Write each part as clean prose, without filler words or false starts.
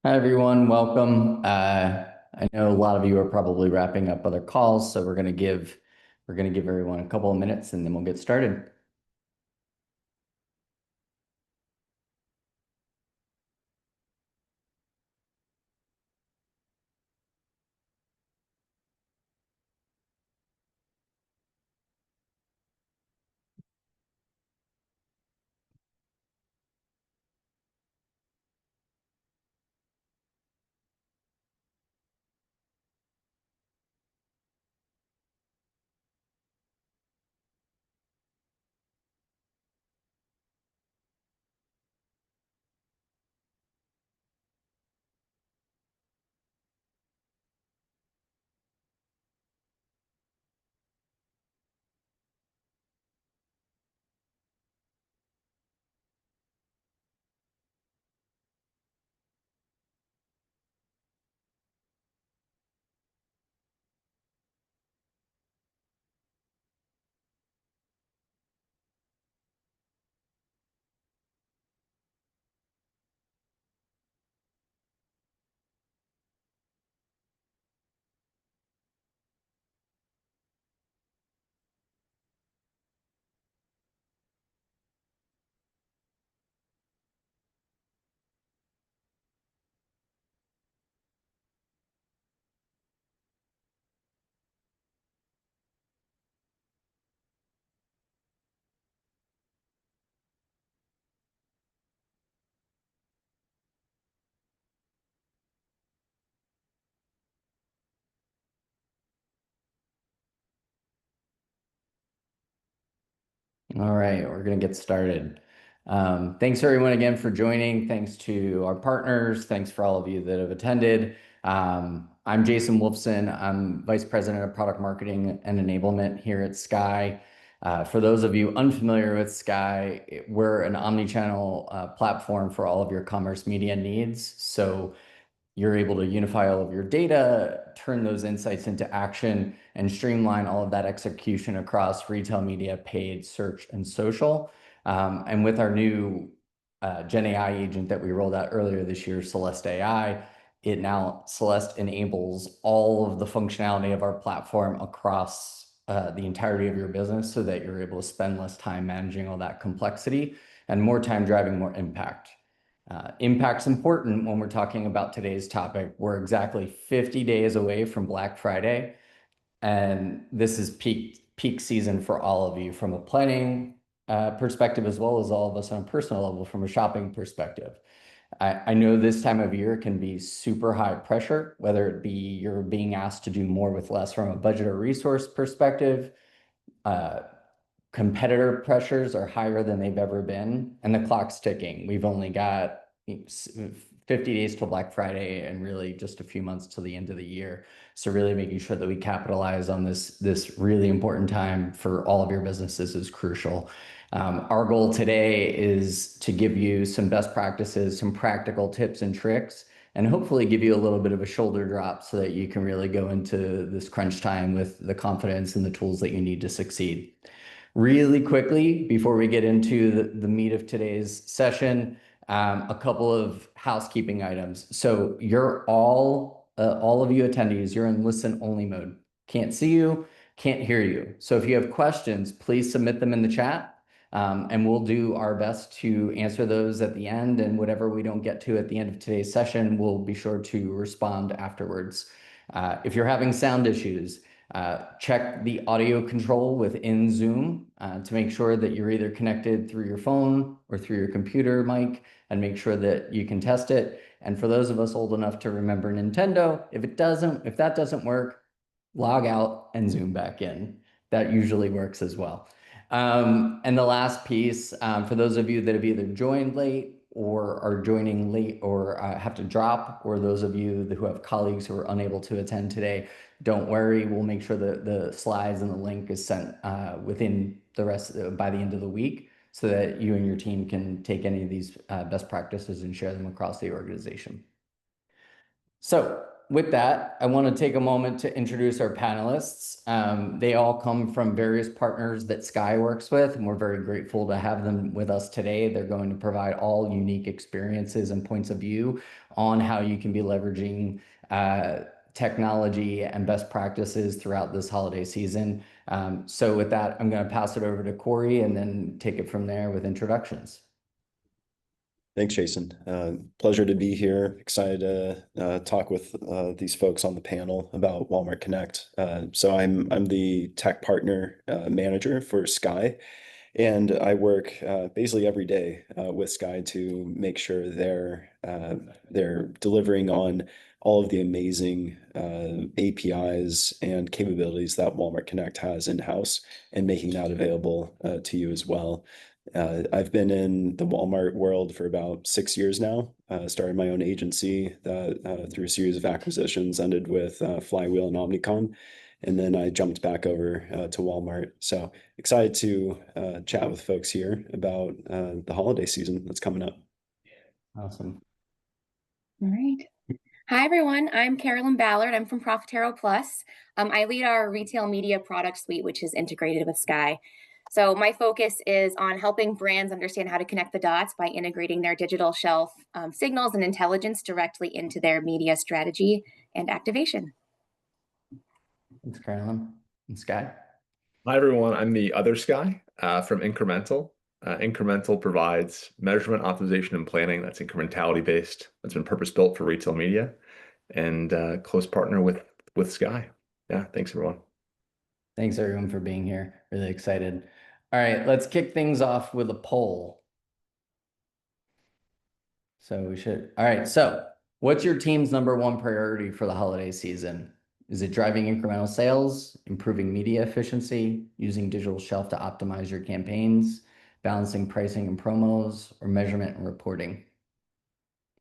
Hi, everyone. Welcome. I know a lot of you are probably wrapping up other calls, so we're gonna give everyone a couple of minutes and then we'll get started. All right, we're going to get started. Thanks everyone again for joining. Thanks to our partners. Thanks for all of you that have attended. I'm Jason Wolfson. I'm Vice President of Product Marketing and Enablement here at Skai. For those of you unfamiliar with Skai, we're an omni-channel platform for all of your commerce media needs. So you're able to unify all of your data, turn those insights into action, and streamline all of that execution across retail media, paid, search, and social. And with our new Gen AI agent that we rolled out earlier this year, Celeste AI, Celeste enables all of the functionality of our platform across the entirety of your business so that you're able to spend less time managing all that complexity and more time driving more impact. Impact's important when we're talking about today's topic. We're exactly 50 days away from Black Friday, and this is peak season for all of you from a planning perspective, as well as all of us on a personal level from a shopping perspective. I know this time of year can be super high pressure, whether it be you're being asked to do more with less from a budget or resource perspective. Uh, Competitor pressures are higher than they've ever been, and the clock's ticking. We've only got 50 days till Black Friday and really just a few months till the end of the year. So really making sure that we capitalize on this really important time for all of your businesses is crucial. Our goal today is to give you some best practices, some practical tips and tricks, and hopefully give you a little bit of a shoulder drop so that you can really go into this crunch time with the confidence and the tools that you need to succeed. Really quickly, before we get into the meat of today's session, a couple of housekeeping items. So you're all of you attendees, you're in listen only mode. Can't see you, can't hear you. So if you have questions, please submit them in the chat, and we'll do our best to answer those at the end. And whatever we don't get to at the end of today's session, we'll be sure to respond afterwards. If you're having sound issues, check the audio control within Zoom to make sure that you're either connected through your phone or through your computer mic, and make sure that you can test it. And for those of us old enough to remember Nintendo, if that doesn't work, log out and Zoom back in. That usually works as well. And the last piece, for those of you that have either joined late or are joining late or have to drop, or those of you who have colleagues who are unable to attend today, don't worry. We'll make sure that the slides and the link is sent within the rest by the end of the week so that you and your team can take any of these best practices and share them across the organization. So with that, I want to take a moment to introduce our panelists. They all come from various partners that Skai works with, and we're very grateful to have them with us today. They're going to provide all unique experiences and points of view on how you can be leveraging technology and best practices throughout this holiday season. So with that, I'm going to pass it over to Corey and then take it from there with introductions. Thanks, Jason. Pleasure to be here. Excited to talk with these folks on the panel about Walmart Connect. So I'm the tech partner manager for Skai, and I work basically every day with Skai to make sure they're delivering on all of the amazing APIs and capabilities that Walmart Connect has in-house and making that available to you as well. I've been in the Walmart world for about 6 years now. Started my own agency that through a series of acquisitions ended with Flywheel and Omnicom. And then I jumped back over to Walmart. So excited to chat with folks here about the holiday season that's coming up. Awesome. All right. Hi, everyone. I'm Carolyn Ballard. I'm from Profitero Plus. I lead our retail media product suite, which is integrated with Skai. So my focus is on helping brands understand how to connect the dots by integrating their digital shelf signals and intelligence directly into their media strategy and activation. Thanks, Carolyn. And Skai? Hi, everyone. I'm the other Skai from Incremental. Incremental provides measurement, optimization, and planning that's incrementality based. That's been purpose built for retail media, and close partner with Skai. Yeah, thanks everyone. Thanks everyone for being here. Really excited. All right, let's kick things off with a poll. So we should. All right, so what's your team's #1 priority for the holiday season? Is it driving incremental sales, improving media efficiency, using digital shelf to optimize your campaigns, balancing pricing and promos, or measurement and reporting?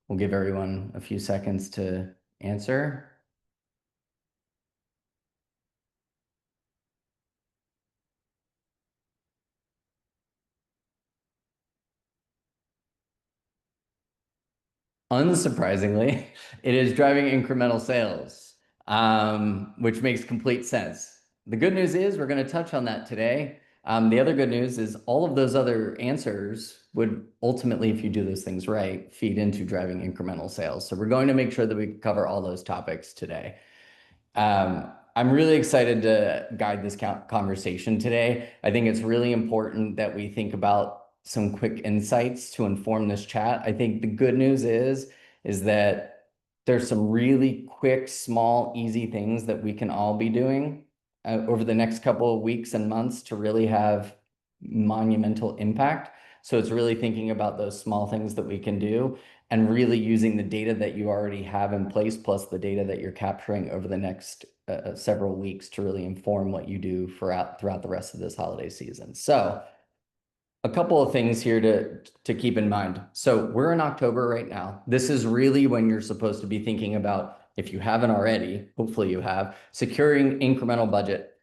We'll give everyone a few seconds to answer. Unsurprisingly, it is driving incremental sales, which makes complete sense. The good news is we're going to touch on that today. The other good news is all of those other answers would ultimately, if you do those things right, feed into driving incremental sales. So we're going to make sure that we cover all those topics today. I'm really excited to guide this conversation today. I think it's really important that we think about some quick insights to inform this chat. I think the good news is that there's some really quick, small, easy things that we can all be doing over the next couple of weeks and months to really have monumental impact. So it's really thinking about those small things that we can do and really using the data that you already have in place, plus the data that you're capturing over the next several weeks to really inform what you do throughout the rest of this holiday season. So a couple of things here to keep in mind. So we're in October right now. This is really when you're supposed to be thinking about, if you haven't already, hopefully you have, securing incremental budget,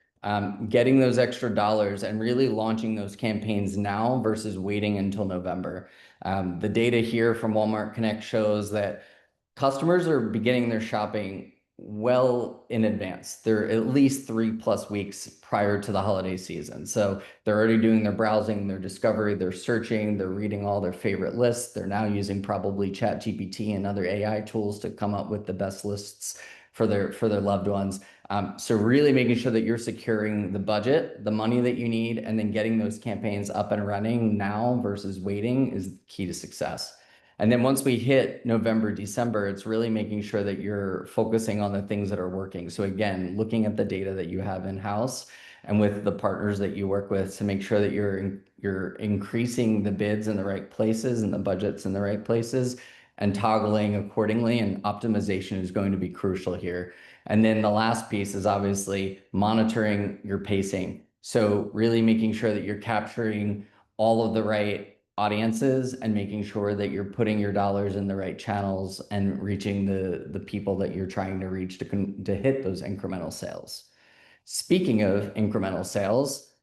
getting those extra dollars and really launching those campaigns now versus waiting until November. The data here from Walmart Connect shows that customers are beginning their shopping well in advance. They're at least 3+ weeks prior to the holiday season. So they're already doing their browsing, their discovery, they're searching, they're reading all their favorite lists. They're now using probably ChatGPT and other AI tools to come up with the best lists for their loved ones. So really making sure that you're securing the budget, the money that you need, and then getting those campaigns up and running now versus waiting is the key to success. And then once we hit November, December, it's really making sure that you're focusing on the things that are working. So again, looking at the data that you have in-house and with the partners that you work with to make sure that you're increasing the bids in the right places and the budgets in the right places and toggling accordingly, and optimization is going to be crucial here. And then the last piece is obviously monitoring your pacing. So really making sure that you're capturing all of the right audiences and making sure that you're putting your dollars in the right channels and reaching the people that you're trying to reach to hit those incremental sales. Speaking of incremental sales,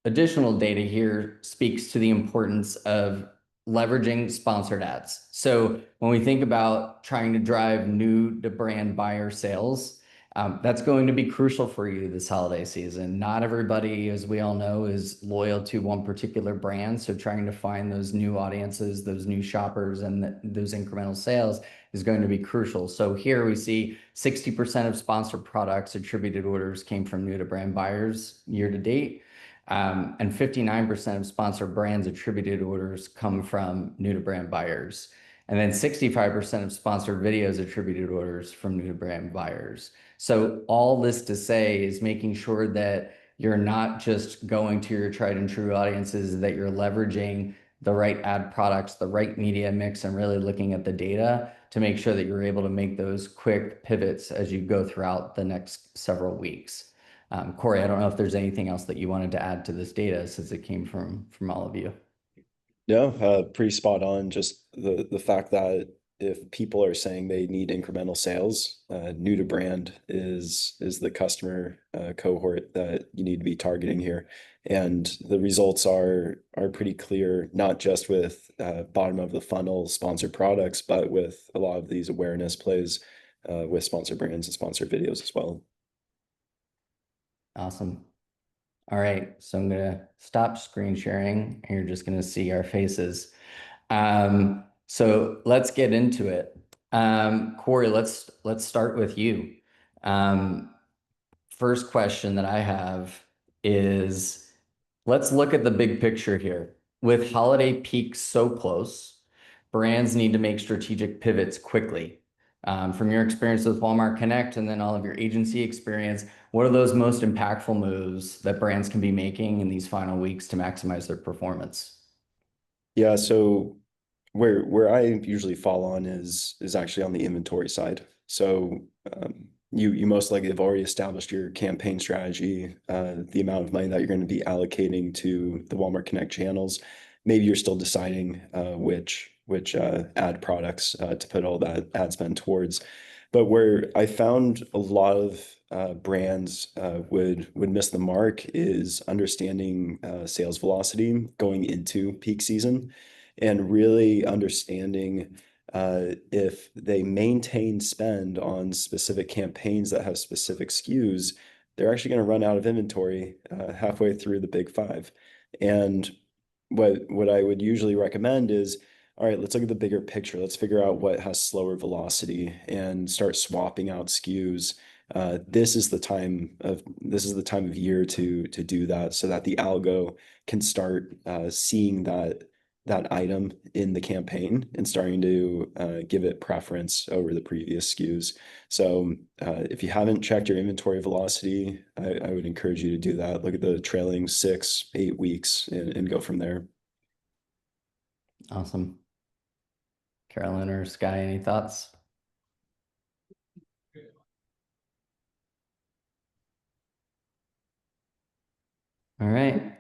additional data here speaks to the importance of leveraging sponsored ads. So when we think about trying to drive new to brand buyer sales, that's going to be crucial for you this holiday season. Not everybody, as we all know, is loyal to one particular brand. So trying to find those new audiences, those new shoppers, and those incremental sales is going to be crucial. So here we see 60% of sponsored products attributed orders came from new to brand buyers year to date. And 59% of sponsored brands attributed orders come from new to brand buyers. And then 65% of sponsored videos attributed orders from new to brand buyers. So all this to say is making sure that you're not just going to your tried and true audiences, that you're leveraging the right ad products, the right media mix, and really looking at the data to make sure that you're able to make those quick pivots as you go throughout the next several weeks. Corey, I don't know if there's anything else that you wanted to add to this data since it came from all of you. No, pretty spot on. Just the fact that if people are saying they need incremental sales, new to brand is the customer cohort that you need to be targeting here. And the results are pretty clear, not just with bottom of the funnel sponsored products, but with a lot of these awareness plays with sponsored brands and sponsored videos as well. Awesome. All right, so I'm gonna stop screen sharing and you're just gonna see our faces. So let's get into it. Corey, let's start with you. First question that I have is, let's look at the big picture here. With holiday peaks so close, brands need to make strategic pivots quickly. From your experience with Walmart Connect and then all of your agency experience, what are those most impactful moves that brands can be making in these final weeks to maximize their performance? Yeah, so where I usually fall on is actually on the inventory side. So you most likely have already established your campaign strategy, the amount of money that you're going to be allocating to the Walmart Connect channels. Maybe you're still deciding which ad products to put all that ad spend towards. But where I found a lot of brands would miss the mark is understanding sales velocity going into peak season, and really understanding if they maintain spend on specific campaigns that have specific SKUs, they're actually going to run out of inventory halfway through the big five. And what I would usually recommend is, all right, let's look at the bigger picture. Let's figure out what has slower velocity and start swapping out SKUs. This is the time of year to do that, so that the algo can start seeing that item in the campaign and starting to give it preference over the previous SKUs. So if you haven't checked your inventory velocity, I would encourage you to do that. Look at the trailing 6-8 weeks and go from there. Awesome. Carolyn or Skai, any thoughts? All right.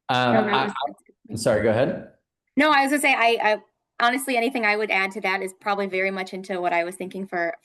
I'm sorry, go ahead. No, I was gonna say, I honestly, anything I would add to that is probably very much into what I was thinking for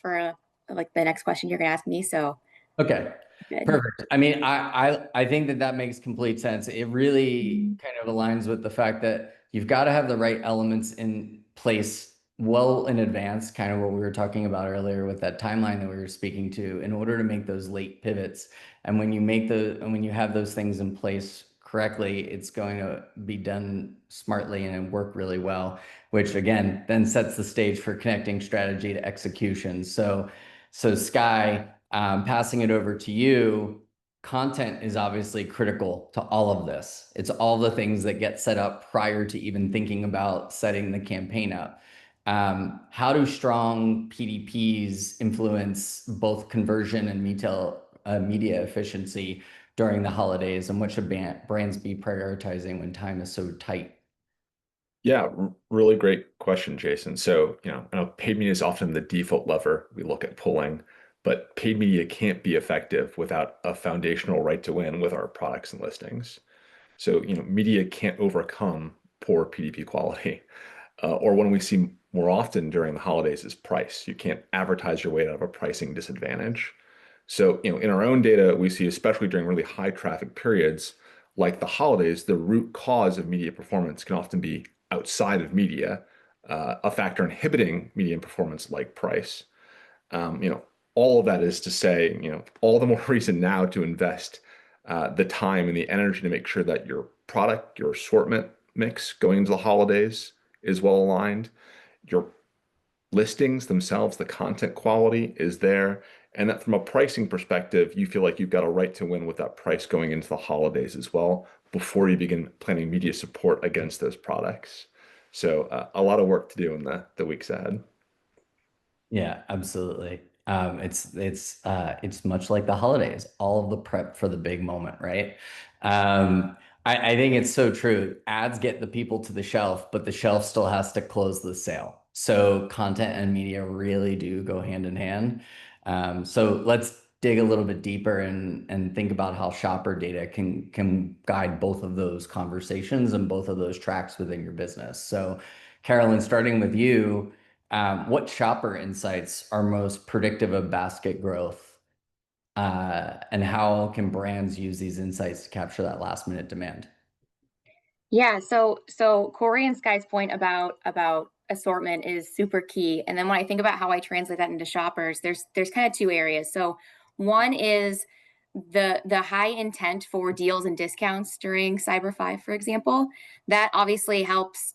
like the next question you're gonna ask me. So Okay, good. perfect. I mean, I think that makes complete sense. It really kind of aligns with the fact that you've got to have the right elements in place well in advance, kind of what we were talking about earlier with that timeline that we were speaking to, in order to make those late pivots. And when you have those things in place correctly, it's going to be done smartly and work really well, which again then sets the stage for connecting strategy to execution. So Skai, passing it over to you, content is obviously critical to all of this. It's all the things that get set up prior to even thinking about setting the campaign up. How do strong PDPs influence both conversion and media efficiency during the holidays, and what should brands be prioritizing when time is so tight? Yeah, really great question, Jason. So, I know paid media is often the default lever we look at pulling, but paid media can't be effective without a foundational right to win with our products and listings. So, media can't overcome poor PDP quality. Or one we see more often during the holidays is price. You can't advertise your way out of a pricing disadvantage. So, in our own data, we see, especially during really high traffic periods like the holidays, the root cause of media performance can often be outside of media, a factor inhibiting media performance like price. You know, all of that is to say, you know, all the more reason now to invest the time and the energy to make sure that your product, your assortment mix going into the holidays is well aligned. Your listings themselves, the content quality is there. And that from a pricing perspective, you feel like you've got a right to win with that price going into the holidays as well before you begin planning media support against those products. So a lot of work to do in the weeks ahead. Yeah, absolutely. It's much like the holidays, all of the prep for the big moment, right? I think it's so true. Ads get the people to the shelf, but the shelf still has to close the sale. So content and media really do go hand in hand. So let's dig a little bit deeper and think about how shopper data can guide both of those conversations and both of those tracks within your business. So, Carolyn, starting with you. What shopper insights are most predictive of basket growth? And how can brands use these insights to capture that last minute demand? Yeah, so Corey and Sky's point about assortment is super key. And then when I think about how I translate that into shoppers, there's kind of two areas. So one is the high intent for deals and discounts during Cyber 5, for example. That obviously helps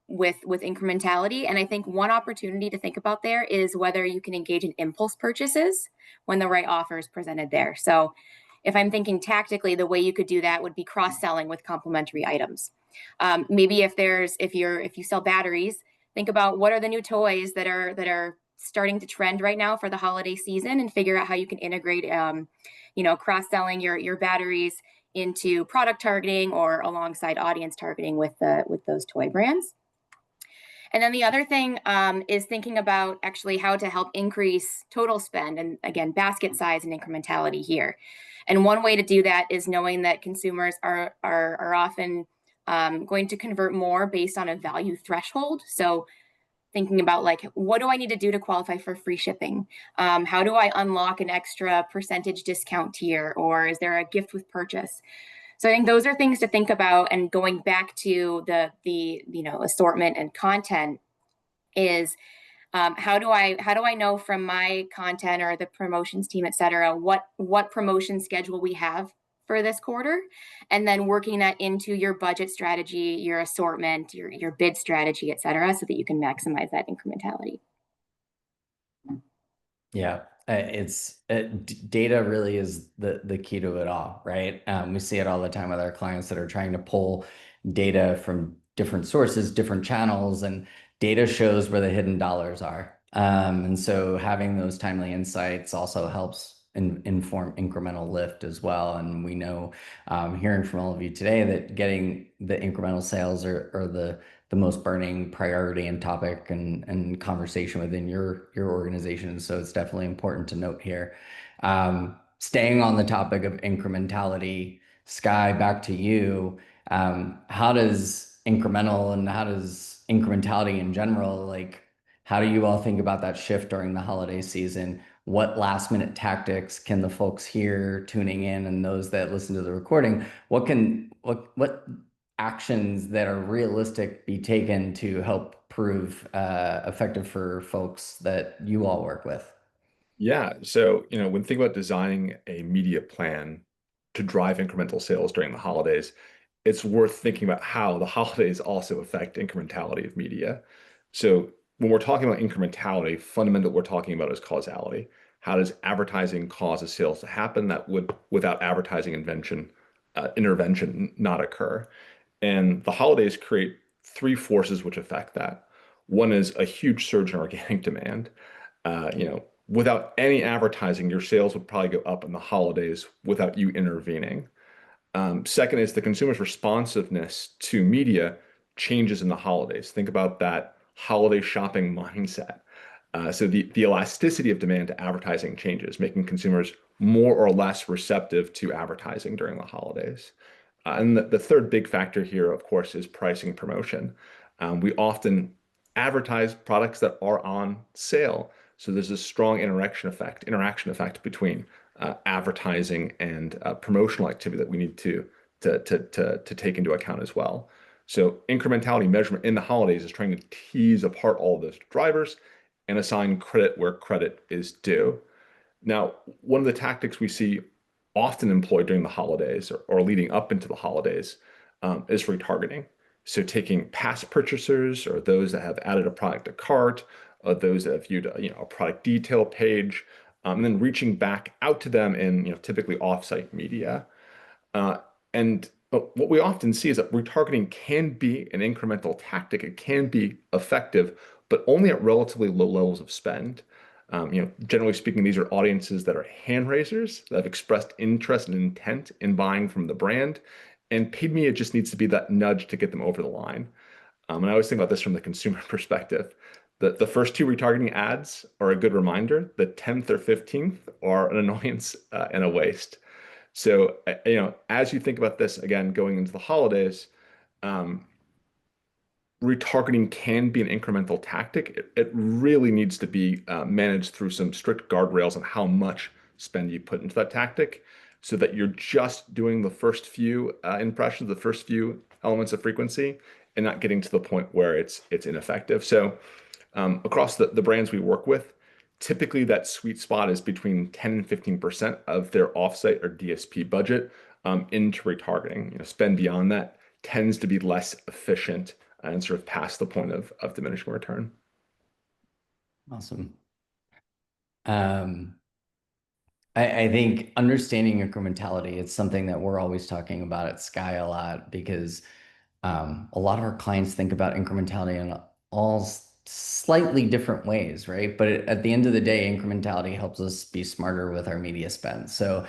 with incrementality. And I think one opportunity to think about there is whether you can engage in impulse purchases when the right offer is presented there. So if I'm thinking tactically, the way you could do that would be cross-selling with complementary items. Maybe if you sell batteries, think about what are the new toys that are starting to trend right now for the holiday season, and figure out how you can integrate, cross-selling your batteries into product targeting or alongside audience targeting with those toy brands. And then the other thing is thinking about actually how to help increase total spend, and again, basket size and incrementality here. And one way to do that is knowing that consumers are often going to convert more based on a value threshold. So thinking about, like, what do I need to do to qualify for free shipping? How do I unlock an extra percentage discount tier, or is there a gift with purchase? So I think those are things to think about. And going back to the assortment and content is, how do I know from my content or the promotions team, et cetera, what promotion schedule we have for this quarter, and then working that into your budget strategy, your assortment, your bid strategy, et cetera, so that you can maximize that incrementality. Yeah, data really is the key to it all, right? We see it all the time with our clients that are trying to pull data from different sources, different channels, and data shows where the hidden dollars are. And so having those timely insights also helps inform incremental lift as well. And we know, hearing from all of you today, that getting the incremental sales are the most burning priority and topic and conversation within your organization. So it's definitely important to note here. Staying on the topic of incrementality, Sky, back to you. How does incremental and how does incrementality in general, like, how do you all think about that shift during the holiday season? What last minute tactics can the folks here tuning in and those that listen to the recording, what actions that are realistic be taken to help prove effective for folks that you all work with? Yeah. So, when thinking about designing a media plan to drive incremental sales during the holidays, it's worth thinking about how the holidays also affect incrementality of media. So when we're talking about incrementality, fundamentally what we're talking about is causality. How does advertising cause a sales to happen that would, without advertising intervention, not occur? And the holidays create three forces which affect that. One is a huge surge in organic demand. Without any advertising, your sales would probably go up in the holidays without you intervening. Second is the consumer's responsiveness to media changes in the holidays. Think about that holiday shopping mindset. So the elasticity of demand to advertising changes, making consumers more or less receptive to advertising during the holidays. And the third big factor here, of course, is pricing promotion. We often advertise products that are on sale. So there's a strong interaction effect between advertising and promotional activity that we need to take into account as well. So incrementality measurement in the holidays is trying to tease apart all those drivers and assign credit where credit is due. Now, one of the tactics we see often employed during the holidays or leading up into the holidays is retargeting. So taking past purchasers or those that have added a product to cart, or those that have viewed a product detail page, and then reaching back out to them in typically offsite media. Uh, and what we often see is that retargeting can be an incremental tactic. It can be effective, but only at relatively low levels of spend. Generally speaking, these are audiences that are hand raisers that have expressed interest and intent in buying from the brand, and paid media just needs to be that nudge to get them over the line. And I always think about this from the consumer perspective. The first two retargeting ads are a good reminder. The 10th or 15th are an annoyance and a waste. So, as you think about this again, going into the holidays, um, retargeting can be an incremental tactic. It really needs to be managed through some strict guardrails on how much spend you put into that tactic so that you're just doing the first few impressions, the first few elements of frequency, and not getting to the point where it's ineffective. So across the brands we work with, typically that sweet spot is between 10 and 15% of their offsite or DSP budget into retargeting. Spend beyond that tends to be less efficient and sort of past the point of diminishing return. Awesome. I think understanding incrementality, it's something that we're always talking about at Skai a lot because a lot of our clients think about incrementality in all slightly different ways, right? But at the end of the day, incrementality helps us be smarter with our media spend. So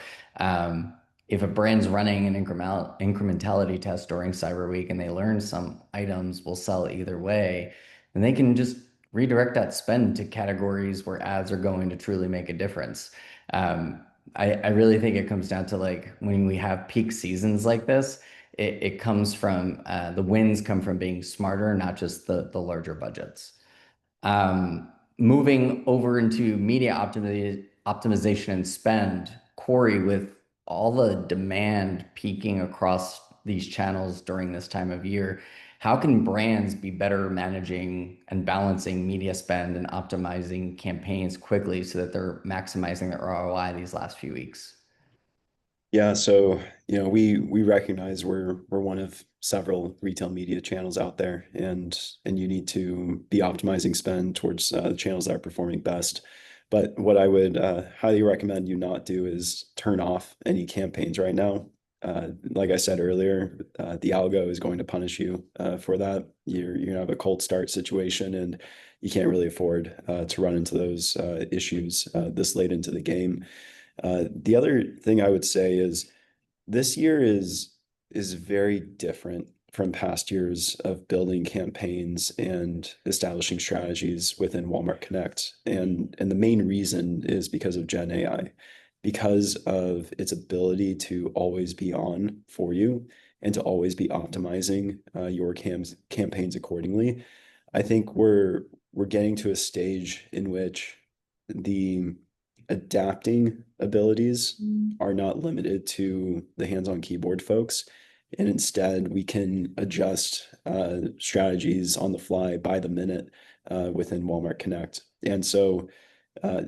if a brand's running an incrementality test during Cyber Week and they learn some items will sell either way, then they can just redirect that spend to categories where ads are going to truly make a difference. I really think it comes down to like when we have peak seasons like this, it comes from the wins come from being smarter, not just the larger budgets. Moving over into media optimization and spend, Corey, with all the demand peaking across these channels during this time of year, how can brands be better managing and balancing media spend and optimizing campaigns quickly so that they're maximizing their ROI these last few weeks? Yeah, so we recognize we're one of several retail media channels out there, and you need to be optimizing spend towards the channels that are performing best. But what I would highly recommend you not do is turn off any campaigns right now. Like I said earlier, the algo is going to punish you for that. You're gonna have a cold start situation, and you can't really afford to run into those issues this late into the game. The other thing I would say is this year is very different from past years of building campaigns and establishing strategies within Walmart Connect. And the main reason is because of Gen AI, because of its ability to always be on for you and to always be optimizing your campaigns accordingly. I think we're getting to a stage in which the adapting abilities are not limited to the hands-on keyboard folks, and instead we can adjust strategies on the fly by the minute within Walmart Connect. And so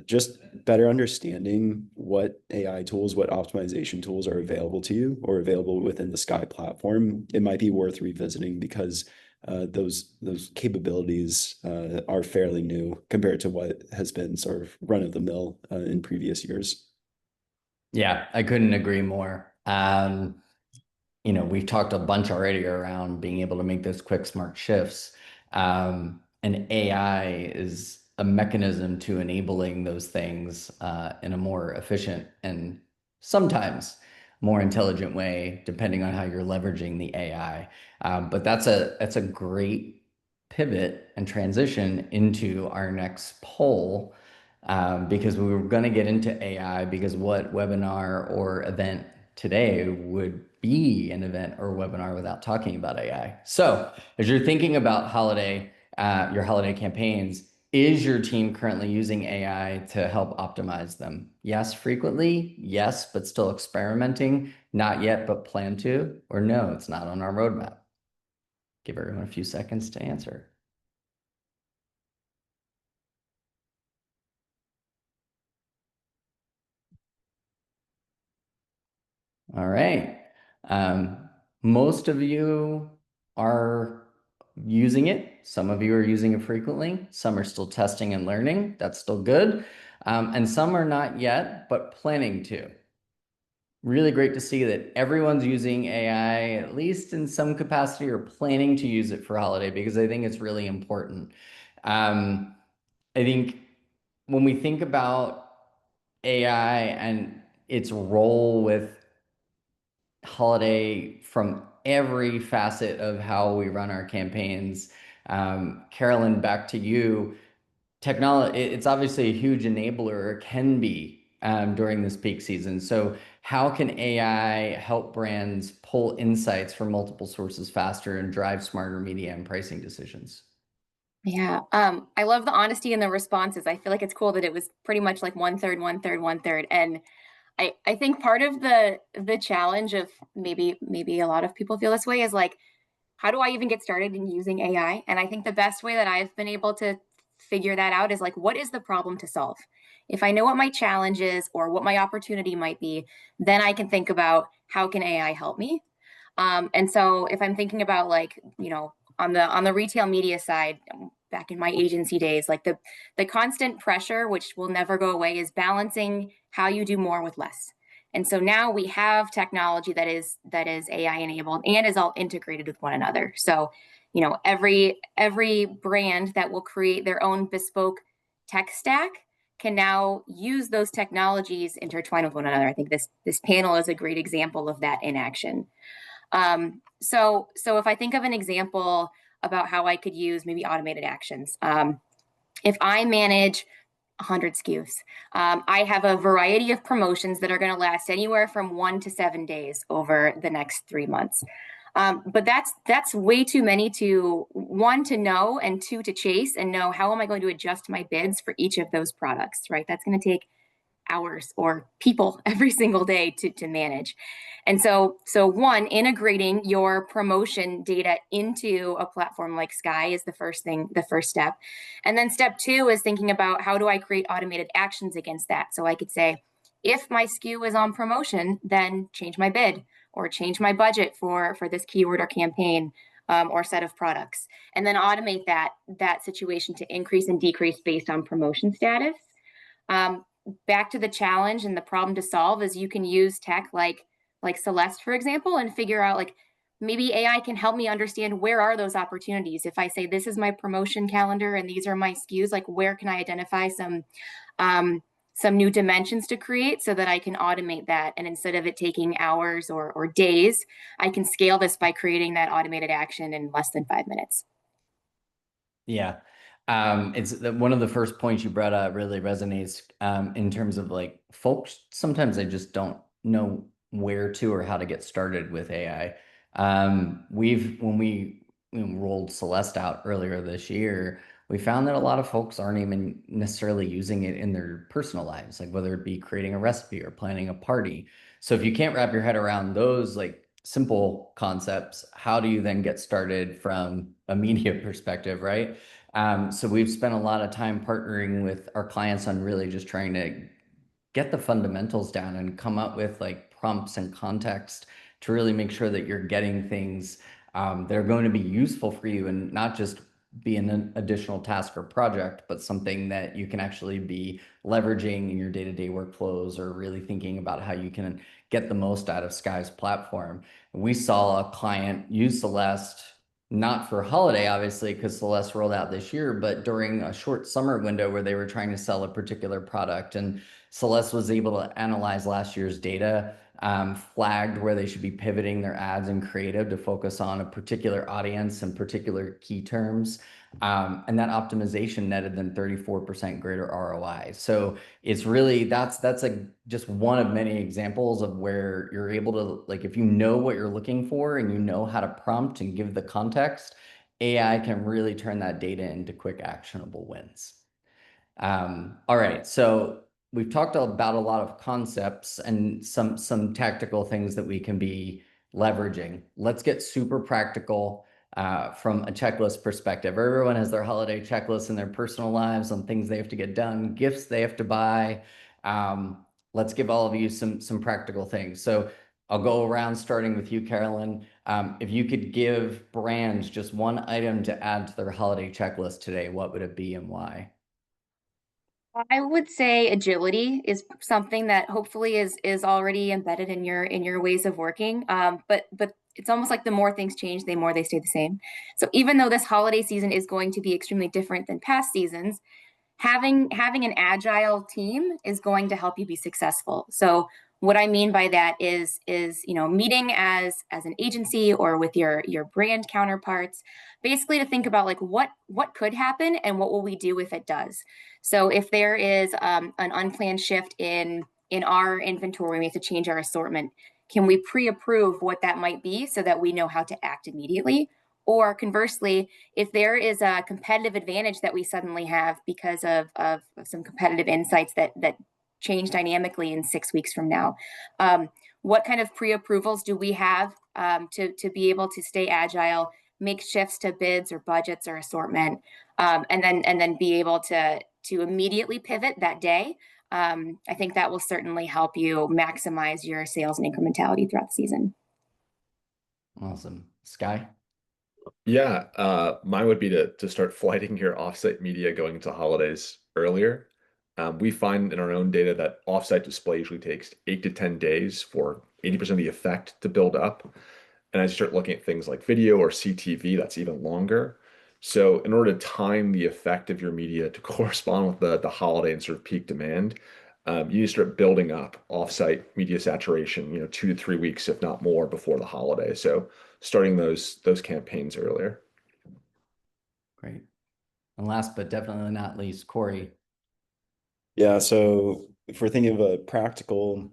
just better understanding what AI tools, what optimization tools are available to you or available within the Skai platform, it might be worth revisiting because those capabilities are fairly new compared to what has been sort of run of the mill in previous years. Yeah, I couldn't agree more. We've talked a bunch already around being able to make those quick, smart shifts. And AI is a mechanism to enabling those things in a more efficient and sometimes more intelligent way, depending on how you're leveraging the AI. But that's a great pivot and transition into our next poll, because we were going to get into AI because what webinar or event today would be an event or webinar without talking about AI. So as you're thinking about your holiday campaigns, is your team currently using AI to help optimize them? Yes, frequently. Yes, but still experimenting. Not yet, but plan to. Or no, it's not on our roadmap. give everyone a few seconds to answer. All right. Most of you are using it. Some of you are using it frequently. Some are still testing and learning. That's still good. And some are not yet, but planning to. Really great to see that everyone's using AI, at least in some capacity, or planning to use it for holiday, because I think it's really important. I think when we think about AI and its role with holiday from every facet of how we run our campaigns, Carolyn, back to you. Technology, it's obviously a huge enabler, or can be, during this peak season. So how can AI help brands pull insights from multiple sources faster and drive smarter media and pricing decisions? Yeah, I love the honesty in the responses. I feel like it's cool that it was pretty much like one third, one third, one third. And I think part of the challenge of maybe a lot of people feel this way is like, how do I even get started in using AI? And I think the best way that I've been able to figure that out is like, what is the problem to solve? If I know what my challenge is or what my opportunity might be, then I can think about how can AI help me. And so if I'm thinking about like, on the retail media side, back in my agency days, like the constant pressure, which will never go away, is balancing how you do more with less. And so now we have technology that is AI enabled and is all integrated with one another. So, every brand that will create their own bespoke tech stack can now use those technologies intertwined with one another. I think this panel is a great example of that in action. So if I think of an example about how I could use maybe automated actions, if I manage 100 SKUs, I have a variety of promotions that are going to last anywhere from 1 to 7 days over the next 3 months. But that's way too many to, one, to know, and two, to chase and know how am I going to adjust my bids for each of those products, right? That's going to take hours or people every single day to manage. And so one, integrating your promotion data into a platform like Skai is the first step. And then step two is thinking about how do I create automated actions against that? So I could say, if my SKU is on promotion, then change my bid or change my budget for this keyword or campaign, or set of products, and then automate that situation to increase and decrease based on promotion status. Back to the challenge and the problem to solve is you can use tech like Celeste, for example, and figure out like maybe AI can help me understand where are those opportunities. If I say this is my promotion calendar and these are my SKUs, like where can I identify some new dimensions to create so that I can automate that. And instead of it taking hours or days, I can scale this by creating that automated action in less than 5 minutes. Yeah. It's one of the first points you brought up really resonates, in terms of like folks, sometimes they just don't know where to or how to get started with AI. When we rolled Celeste out earlier this year, we found that a lot of folks aren't even necessarily using it in their personal lives, like whether it be creating a recipe or planning a party. So if you can't wrap your head around those like simple concepts, how do you then get started from a media perspective, right? So we've spent a lot of time partnering with our clients on really just trying to get the fundamentals down and come up with like prompts and context to really make sure that you're getting things, that are going to be useful for you and not just be an additional task or project, but something that you can actually be leveraging in your day-to-day workflows, or really thinking about how you can get the most out of Skai's platform. We saw a client use Celeste, not for holiday, obviously, because Celeste rolled out this year, but during a short summer window where they were trying to sell a particular product. And Celeste was able to analyze last year's data, flagged where they should be pivoting their ads and creative to focus on a particular audience and particular key terms. And that optimization netted them 34% greater ROI. So it's really, that's just one of many examples of where you're able to, like, if you know what you're looking for and you know how to prompt and give the context, AI can really turn that data into quick actionable wins. All right, so we've talked about a lot of concepts and some tactical things that we can be leveraging. Let's get super practical. from a checklist perspective. Everyone has their holiday checklist in their personal lives on things they have to get done, gifts they have to buy. Let's give all of you some practical things. So I'll go around starting with you, Carolyn. If you could give brands just one item to add to their holiday checklist today, what would it be and why? I would say agility is something that hopefully is already embedded in your ways of working. But it's almost like the more things change, the more they stay the same. So even though this holiday season is going to be extremely different than past seasons, having an agile team is going to help you be successful. So what I mean by that is meeting as an agency or with your brand counterparts, basically to think about like what could happen and what will we do if it does. So if there is an unplanned shift in our inventory, we have to change our assortment. Can we pre-approve what that might be so that we know how to act immediately? Or conversely, if there is a competitive advantage that we suddenly have because of some competitive insights that change dynamically in 6 weeks from now, what kind of pre-approvals do we have to be able to stay agile, make shifts to bids or budgets or assortment, and then be able to immediately pivot that day? I think that will certainly help you maximize your sales and incrementality throughout the season. Awesome. Sky? Yeah, mine would be to start flighting your offsite media going into holidays earlier. We find in our own data that offsite display usually takes 8 to 10 days for 80% of the effect to build up. And as you start looking at things like video or CTV, that's even longer. So in order to time the effect of your media to correspond with the holiday and sort of peak demand, you need to start building up offsite media saturation, 2 to 3 weeks, if not more, before the holiday. So starting those campaigns earlier. Great. And last but definitely not least, Corey. Yeah, so if we're thinking of a practical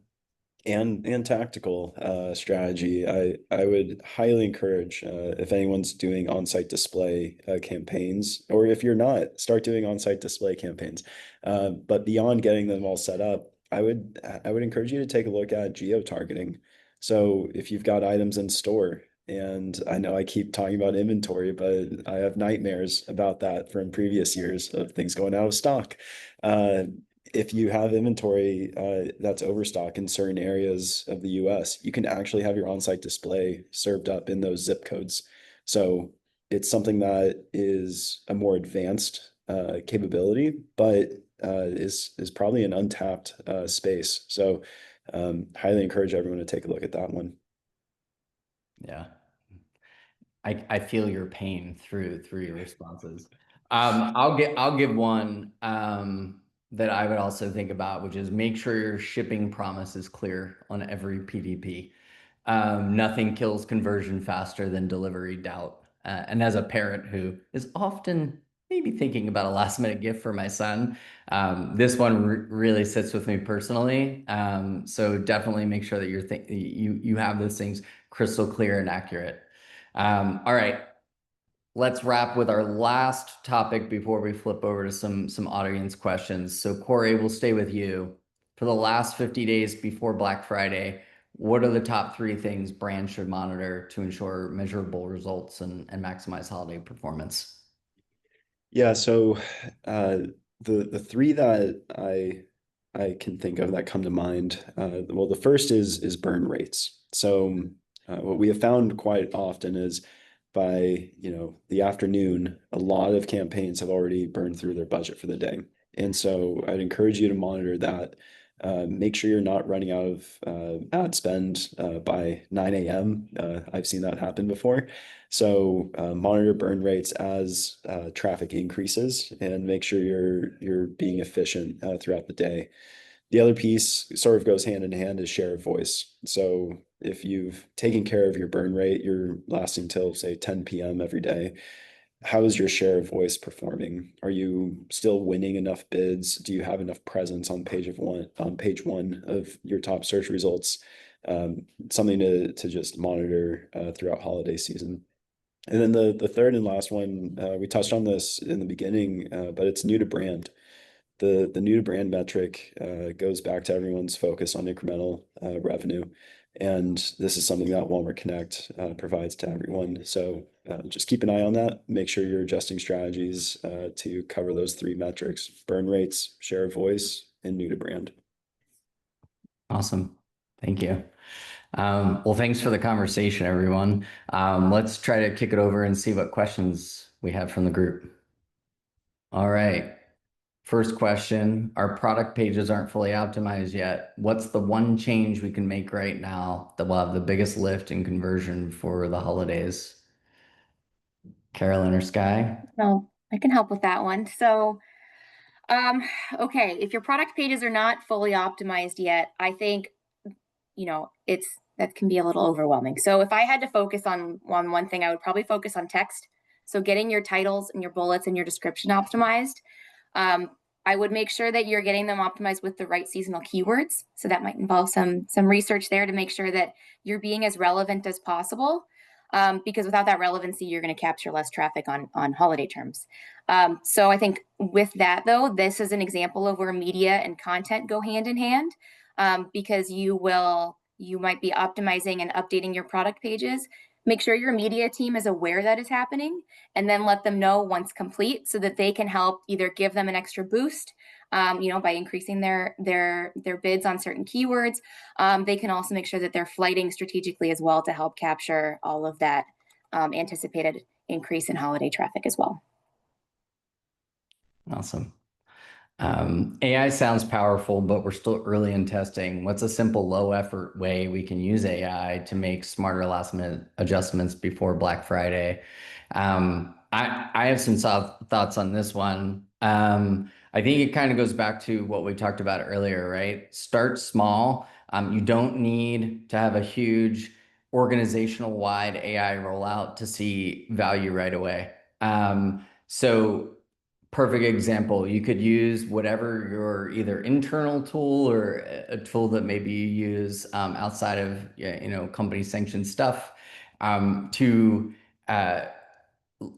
and tactical strategy, I would highly encourage if anyone's doing on-site display campaigns, or if you're not, start doing on-site display campaigns. But beyond getting them all set up, I would encourage you to take a look at geo-targeting. So if you've got items in store, and I know I keep talking about inventory, but I have nightmares about that from previous years of things going out of stock. If you have inventory that's overstock in certain areas of the US, you can actually have your on-site display served up in those zip codes. So it's something that is a more advanced capability, but is probably an untapped space. So highly encourage everyone to take a look at that one. Yeah. I feel your pain through your responses. I'll give one that I would also think about, which is make sure your shipping promise is clear on every PDP. Nothing kills conversion faster than delivery doubt. And as a parent who is often maybe thinking about a last minute gift for my son, this one really sits with me personally. So definitely make sure that you have those things crystal clear and accurate. All right, let's wrap with our last topic before we flip over to some audience questions. So Corey, we'll stay with you. For the last 50 days before Black Friday, what are the top 3 things brands should monitor to ensure measurable results and maximize holiday performance? Yeah, so the three that I can think of that come to mind, well, the first is burn rates. So what we have found quite often is by the afternoon, a lot of campaigns have already burned through their budget for the day. And so I'd encourage you to monitor that. Make sure you're not running out of ad spend by 9 a.m. I've seen that happen before. So monitor burn rates as traffic increases and make sure you're being efficient throughout the day. The other piece sort of goes hand in hand is share of voice. So if you've taken care of your burn rate, you're lasting till say 10 p.m. every day. How is your share of voice performing? Are you still winning enough bids? Do you have enough presence on page one of your top search results? Something to just monitor throughout holiday season. And then the third and last one, we touched on this in the beginning, but it's new to brand. The new to brand metric goes back to everyone's focus on incremental revenue. And this is something that Walmart Connect provides to everyone. So just keep an eye on that. Make sure you're adjusting strategies to cover those three metrics: burn rates, share of voice, and new to brand. Awesome. Thank you. Well, thanks for the conversation, everyone. Let's try to kick it over and see what questions we have from the group. All right. First question, our product pages aren't fully optimized yet. What's the one change we can make right now that will have the biggest lift in conversion for the holidays? Carolyn or Sky? No, I can help with that one. So, okay, if your product pages are not fully optimized yet, I think, that can be a little overwhelming. So if I had to focus on one thing, I would probably focus on text. So getting your titles and your bullets and your description optimized. I would make sure that you're getting them optimized with the right seasonal keywords. So that might involve some research there to make sure that you're being as relevant as possible. Because without that relevancy, you're going to capture less traffic on holiday terms. So I think with that, though, this is an example of where media and content go hand in hand, because you might be optimizing and updating your product pages. Make sure your media team is aware that is happening, and then let them know once complete so that they can help either give them an extra boost, by increasing their bids on certain keywords. They can also make sure that they're flighting strategically as well to help capture all of that anticipated increase in holiday traffic as well. Awesome. AI sounds powerful, but we're still early in testing. What's a simple low effort way we can use AI to make smarter last minute adjustments before Black Friday? I have some thoughts on this one. I think it kind of goes back to what we talked about earlier, right? Start small. You don't need to have a huge organizational wide AI rollout to see value right away. So perfect example, you could use whatever your either internal tool or a tool that maybe you use outside of company sanctioned stuff to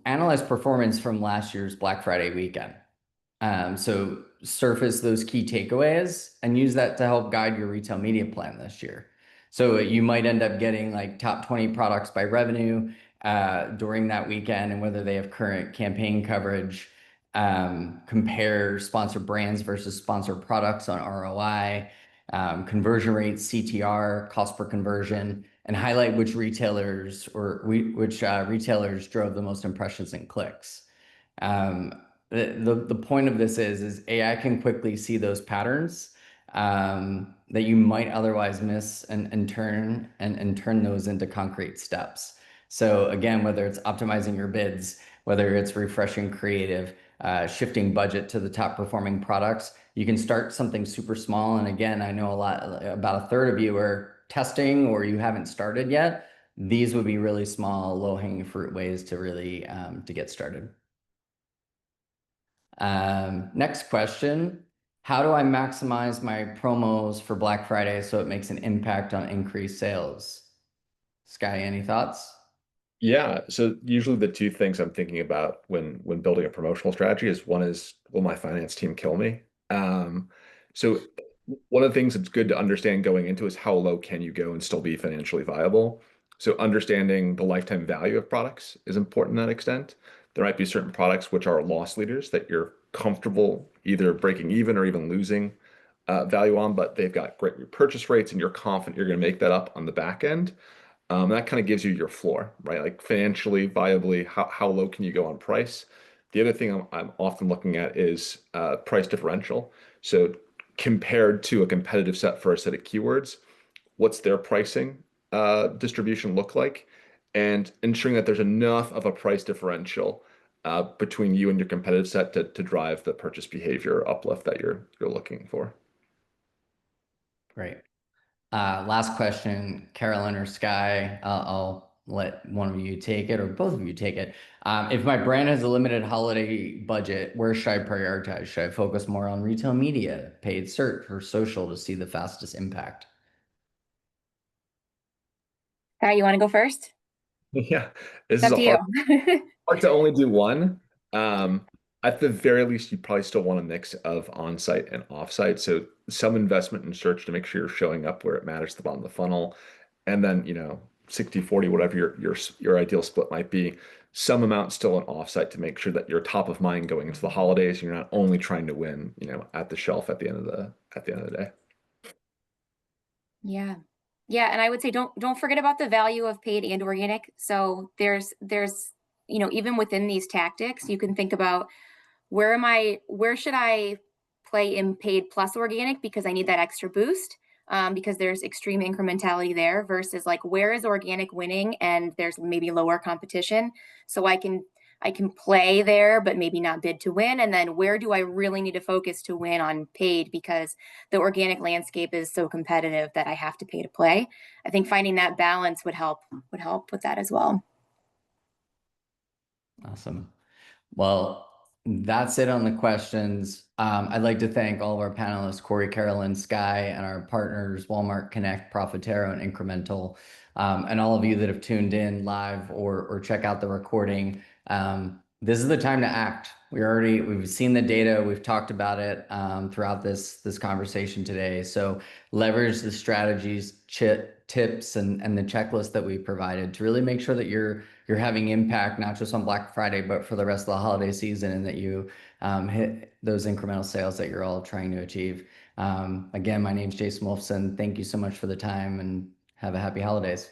analyze performance from last year's Black Friday weekend. So surface those key takeaways and use that to help guide your retail media plan this year. So you might end up getting like top 20 products by revenue during that weekend and whether they have current campaign coverage. Compare sponsored brands versus sponsored products on ROI, conversion rates, CTR, cost per conversion, and highlight which retailers drove the most impressions and clicks. The point of this is AI can quickly see those patterns that you might otherwise miss and turn those into concrete steps. So again, whether it's optimizing your bids, whether it's refreshing creative, shifting budget to the top performing products, you can start something super small. And again, I know about a third of you are testing or you haven't started yet. These would be really small, low hanging fruit ways to really to get started. Next question. How do I maximize my promos for Black Friday so it makes an impact on increased sales? Sky, any thoughts? Yeah, so usually the two things I'm thinking about when building a promotional strategy is one is, will my finance team kill me? So one of the things that's good to understand going into is how low can you go and still be financially viable. So understanding the lifetime value of products is important to that extent. There might be certain products which are loss leaders that you're comfortable either breaking even or even losing value on, but they've got great repurchase rates and you're confident you're going to make that up on the back end. That kind of gives you your floor, right? Like financially, viably, how low can you go on price? The other thing I'm often looking at is price differential. So compared to a competitive set for a set of keywords, what's their pricing distribution look like? And ensuring that there's enough of a price differential between you and your competitive set to drive the purchase behavior uplift that you're looking for. Great. Last question, Carolyn or Sky. I'll let one of you take it or both of you take it. If my brand has a limited holiday budget, where should I prioritize? Should I focus more on retail media, paid search, or social to see the fastest impact? You want to go first? Yeah, this It's is up a to you. hard to only do one. At the very least, you probably still want a mix of on-site and off-site. So some investment in search to make sure you're showing up where it matters at the bottom of the funnel. And then, 60/40, whatever your ideal split might be, some amount still an offsite to make sure that you're top of mind going into the holidays. You're not only trying to win, at the shelf at the end of the day. Yeah. Yeah, and I would say don't forget about the value of paid and organic. So there's even within these tactics, you can think about where should I play in paid plus organic because I need that extra boost, because there's extreme incrementality there versus like where is organic winning and there's maybe lower competition. So I can play there, but maybe not bid to win. And then where do I really need to focus to win on paid because the organic landscape is so competitive that I have to pay to play. I think finding that balance would help with that as well. Awesome. Well, that's it on the questions. I'd like to thank all of our panelists, Corey, Carolyn, Skai, and our partners, Walmart Connect, Profitero, and Incremental, and all of you that have tuned in live or check out the recording. This is the time to act. We've seen the data, we've talked about it throughout this conversation today. So leverage the strategies, tips, and the checklist that we provided to really make sure that you're having impact, not just on Black Friday, but for the rest of the holiday season, and that you hit those incremental sales that you're all trying to achieve. Again, my name's Jason Wolfson. Thank you so much for the time and have a happy holidays.